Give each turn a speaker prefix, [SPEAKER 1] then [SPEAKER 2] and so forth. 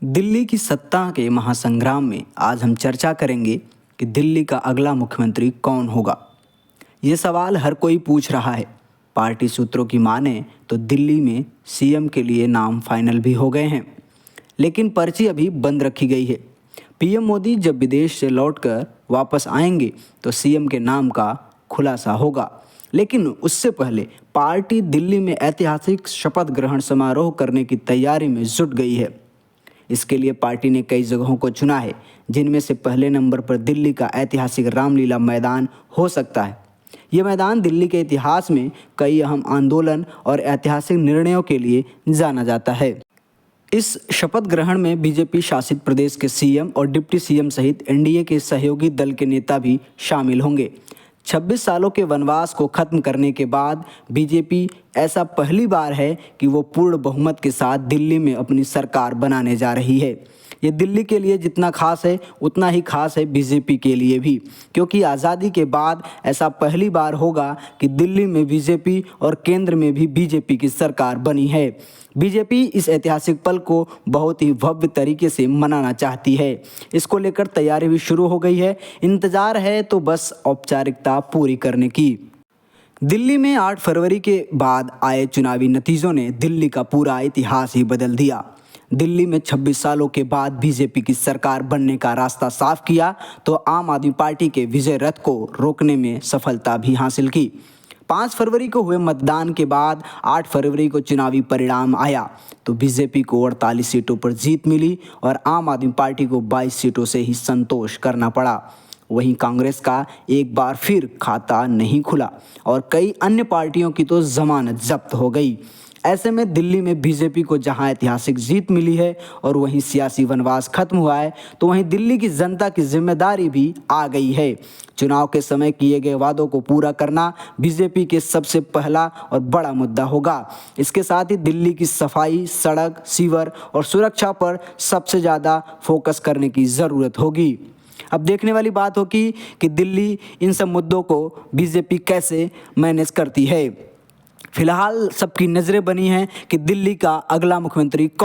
[SPEAKER 1] दिल्ली की सत्ता के महासंग्राम में आज हम चर्चा करेंगे कि दिल्ली का अगला मुख्यमंत्री कौन होगा। ये सवाल हर कोई पूछ रहा है। पार्टी सूत्रों की माने तो दिल्ली में सीएम के लिए नाम फाइनल भी हो गए हैं, लेकिन पर्ची अभी बंद रखी गई है। पीएम मोदी जब विदेश से लौटकर वापस आएंगे तो सीएम के नाम का खुलासा होगा, लेकिन उससे पहले पार्टी दिल्ली में ऐतिहासिक शपथ ग्रहण समारोह करने की तैयारी में जुट गई है। इसके लिए पार्टी ने कई जगहों को चुना है, जिनमें से पहले नंबर पर दिल्ली का ऐतिहासिक रामलीला मैदान हो सकता है। ये मैदान दिल्ली के इतिहास में कई अहम आंदोलन और ऐतिहासिक निर्णयों के लिए जाना जाता है। इस शपथ ग्रहण में बीजेपी शासित प्रदेश के सीएम और डिप्टी सीएम सहित एनडीए के सहयोगी दल के नेता भी शामिल होंगे। 26 सालों के वनवास को खत्म करने के बाद बीजेपी ऐसा पहली बार है कि वो पूर्ण बहुमत के साथ दिल्ली में अपनी सरकार बनाने जा रही है। ये दिल्ली के लिए जितना खास है उतना ही खास है बीजेपी के लिए भी, क्योंकि आज़ादी के बाद ऐसा पहली बार होगा कि दिल्ली में बीजेपी और केंद्र में भी बीजेपी की सरकार बनी है। बीजेपी इस ऐतिहासिक पल को बहुत ही भव्य तरीके से मनाना चाहती है। इसको लेकर तैयारी भी शुरू हो गई है। इंतजार है तो बस औपचारिकता पूरी करने की। दिल्ली में 8 फरवरी के बाद आए चुनावी नतीजों ने दिल्ली का पूरा इतिहास ही बदल दिया। दिल्ली में 26 सालों के बाद बीजेपी की सरकार बनने का रास्ता साफ किया तो आम आदमी पार्टी के विजय रथ को रोकने में सफलता भी हासिल की। 5 फरवरी को हुए मतदान के बाद 8 फरवरी को चुनावी परिणाम आया तो बीजेपी को 48 सीटों पर जीत मिली और आम आदमी पार्टी को 22 सीटों से ही संतोष करना पड़ा। वहीं कांग्रेस का एक बार फिर खाता नहीं खुला और कई अन्य पार्टियों की तो जमानत जब्त हो गई। ऐसे में दिल्ली में बीजेपी को जहां ऐतिहासिक जीत मिली है और वहीं सियासी वनवास खत्म हुआ है, तो वहीं दिल्ली की जनता की जिम्मेदारी भी आ गई है। चुनाव के समय किए गए वादों को पूरा करना बीजेपी के सबसे पहला और बड़ा मुद्दा होगा। इसके साथ ही दिल्ली की सफाई, सड़क, सीवर और सुरक्षा पर सबसे ज़्यादा फोकस करने की ज़रूरत होगी। अब देखने वाली बात होगी कि दिल्ली इन सब मुद्दों को बीजेपी कैसे मैनेज करती है। फिलहाल सबकी नज़रें बनी हैं कि दिल्ली का अगला मुख्यमंत्री कौन